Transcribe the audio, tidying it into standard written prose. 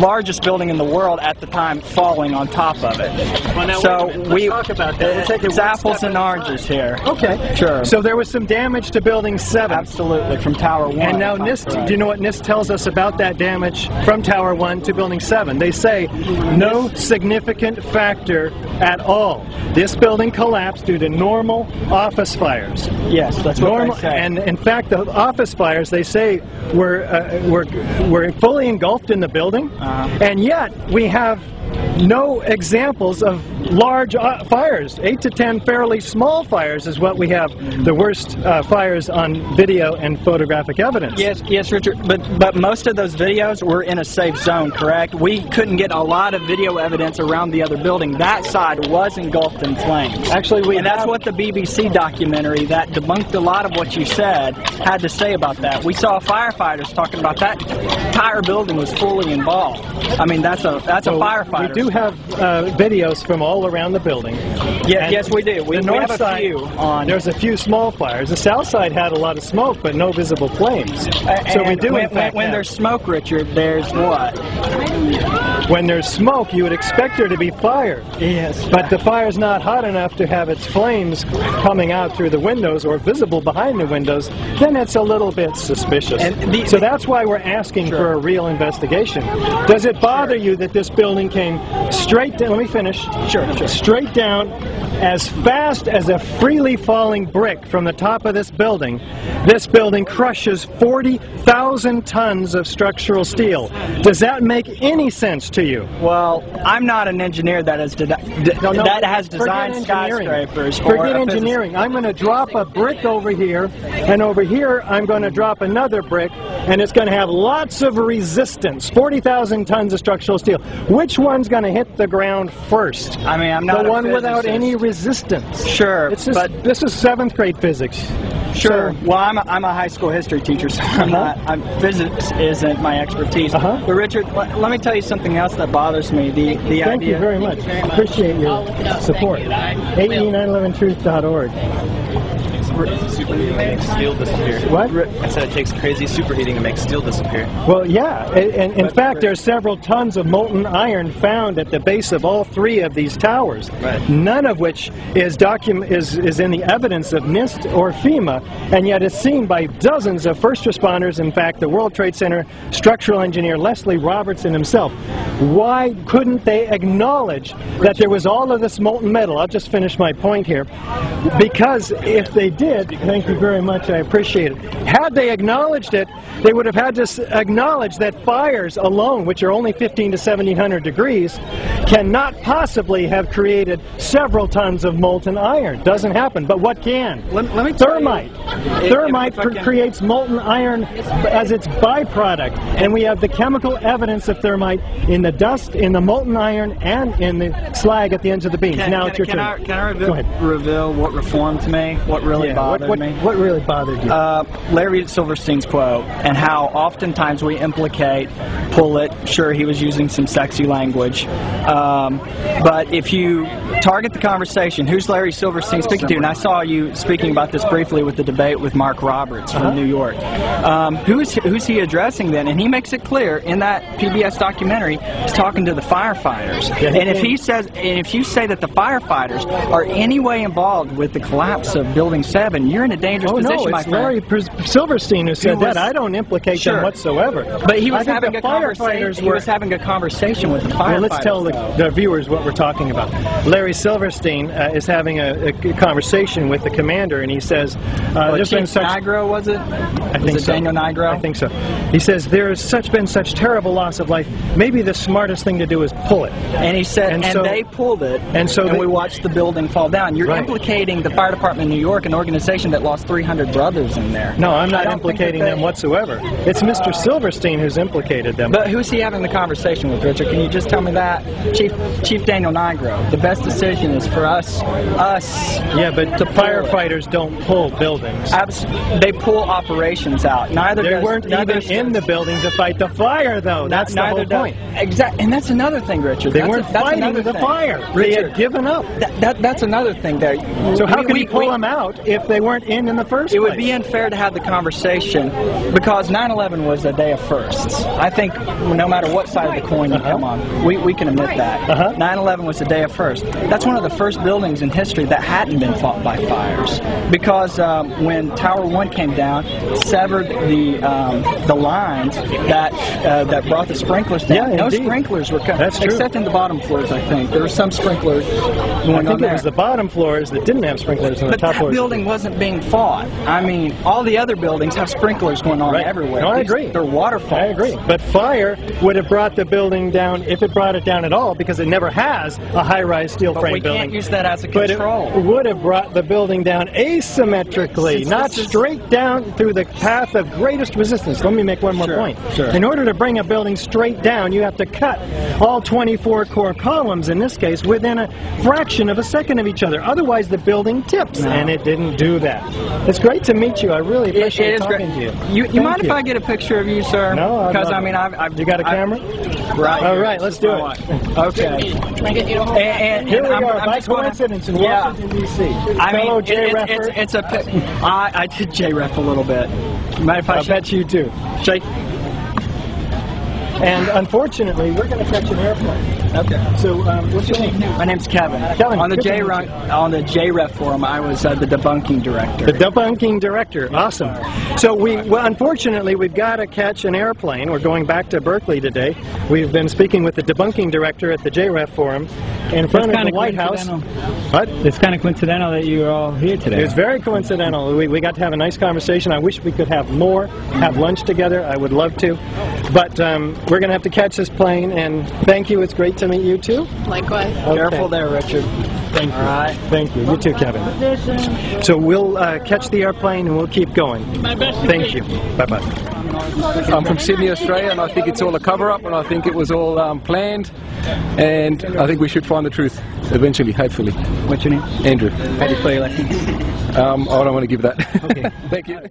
largest building in the world at the time falling on top of it. Well, now, so let's talk about that. It's apples and oranges here. Okay. Sure. So there was some damage to Building 7. Absolutely, from Tower 1. And now NIST, do you know what NIST tells us about that damage from Tower 1 to Building 7? They say no significant factor at all. This building collapsed due to normal office fires. Yes, that's what they say. And in fact, the office fires, they say, were fully engulfed in the building, and yet we have no examples of large fires. 8 to 10 fairly small fires is what we have. The worst fires on video and photographic evidence. Yes, Richard. But most of those videos were in a safe zone, correct? We couldn't get a lot of video evidence around the other building. That side was engulfed in flames. Actually, that's what the BBC documentary that debunked a lot of what you said had to say about that. We saw firefighters talking about that entire building was fully involved. I mean, that's a firefighter. We do have videos from all around the building. Yes, we do. We north have a side, few on. There's a few small fires. The south side had a lot of smoke, but no visible flames. So we do, when there's smoke, Richard, there's what? When there's smoke, you would expect there to be fire. Yes. But the fire's not hot enough to have its flames coming out through the windows or visible behind the windows. Then it's a little bit suspicious. So that's why we're asking for a real investigation. Does it bother you that this building came straight down? Let me finish. Sure. Straight down as fast as a freely falling brick from the top of this building. This building crushes 40,000 tons of structural steel. Does that make any sense to you? Well, I'm not an engineer that has designed skyscrapers. Forget engineering. I'm going to drop a brick over here, and over here I'm going to drop another brick, and it's going to have lots of resistance. 40,000 tons of structural steel. Which one's going to hit the ground first? I mean, I'm not the one without any resistance. Sure, but this is 7th grade physics. Sure. Well, I'm a high school history teacher, so physics isn't my expertise. But Richard, let me tell you something else that bothers me. Thank you very much. Appreciate your support. AE911truth.org. Superheating makes steel disappear. What? I said it takes crazy superheating to make steel disappear. Well, yeah. And in fact, there's several tons of molten iron found at the base of all 3 of these towers. Right. None of which is in the evidence of NIST or FEMA, and yet it's seen by dozens of first responders. In fact, the World Trade Center structural engineer Leslie Robertson himself. Why couldn't they acknowledge that there was all of this molten metal? I'll just finish my point here. Because if they did, thank you very much, I appreciate it. Had they acknowledged it, they would have had to acknowledge that fires alone, which are only 15 to 1700 degrees, cannot possibly have created several tons of molten iron. Doesn't happen. But what can? Let me Thermite. Thermite creates molten iron as its byproduct. And we have the chemical evidence of thermite in the dust, in the molten iron, and in the slag at the ends of the beams. Now it's your turn. Can I reveal what reformed me? What really bothered me? What really bothered you? Larry Silverstein's quote, and how oftentimes we implicate, pull it, sure he was using some sexy language, but if you target the conversation, who's Larry Silverstein speaking to? And I saw you speaking about this briefly with the debate with Mark Roberts from New York. Who's he addressing then? And he makes it clear in that PBS documentary, he's talking to the firefighters. And if he says, and if you say that the firefighters are any way involved with the collapse of Building 7, you're in a dangerous position, my friend. Larry Silverstein who said that. I don't implicate them whatsoever. But he was having a conversation. He was having a conversation with the firefighters. Well, let's tell the viewers what we're talking about. Larry Silverstein is having a conversation with the commander, and he says, "There's been such Nigro, was it? I think so. Daniel Nigro? I think so." He says, "There's been such terrible loss of life. Maybe the smartest thing to do is pull it." And he said, and they pulled it, and we watched the building fall down. You're implicating the fire department in New York, an organization that lost 300 brothers in there. No, I'm not implicating them whatsoever. It's Mr. Silverstein who's implicated them. But who's he having the conversation with, Richard? Can you just tell me that? Chief Daniel Nigro. The best decision is for us. Yeah, but the firefighters don't pull buildings. They pull operations out. They weren't even in the building to fight the fire, though. That's the whole point. Exactly, and that's another thing, Richard. They weren't fighting the fire. They had given up. That's another thing there. So how can you pull them out if if they weren't in the first place. It would be unfair to have the conversation because 9/11 was a day of firsts. I think no matter what side of the coin you come on, we can admit that. 9/11 was a day of first. That's one of the first buildings in history that hadn't been fought by fires because when Tower 1 came down, it severed the lines that brought the sprinklers down. Yeah, no indeed. sprinklers were cut, That's true. except in the bottom floors. I think there were some sprinklers going I on think there. it was the bottom floors that didn't have sprinklers and the But top that floors. building wasn't being fought. I mean, all the other buildings have sprinklers going on everywhere. No, I agree. They're waterfalls. I agree. But fire would have brought the building down, if it brought it down at all, because it never has a high-rise steel But frame we building. can't use that as a But control. it would have brought the building down asymmetrically, Since not this is- straight down through the path of greatest resistance. Let me make one more point. Sure. In order to bring a building straight down, you have to cut all 24 core columns, in this case, within a fraction of a second of each other. Otherwise, the building tips, and it didn't do that. It's great to meet you. I really appreciate It is talking great. to you. You mind if I get a picture of you, sir? No, I'd because love I mean, it. I've You got a camera? Right. All here. right, let's do it. Okay. And Here we I'm are, by just gonna- coincidence, in yeah. Washington, D.C. I Fellow mean, J-Reffer. it's a. I did J-Ref a little bit. Mind if I I bet you do. shake? And unfortunately, we're going to catch an airplane. Okay. So, what's your name? My name's Kevin. Kevin, On the good to meet on the J-Ref forum, I was the debunking director. The debunking director. Awesome. So unfortunately, we've got to catch an airplane. We're going back to Berkeley today. We've been speaking with the debunking director at the JREF forum in front of the White House. What? It's kind of coincidental that you're all here today. It was very coincidental. We got to have a nice conversation. I wish we could have more, have lunch together. I would love to. But we're going to have to catch this plane, and thank you. It's great to meet you, too. Likewise. Okay. Careful there, Richard. Thank you. All right. Thank you. You too, Kevin. So we'll catch the airplane, and we'll keep going. Thank you. Bye-bye. I'm from Sydney, Australia, and I think it's all a cover-up, and I think it was all planned, and I think we should find the truth eventually, hopefully. What's your name? Andrew. How do you play your left hand? I don't want to give that. Okay. Thank you.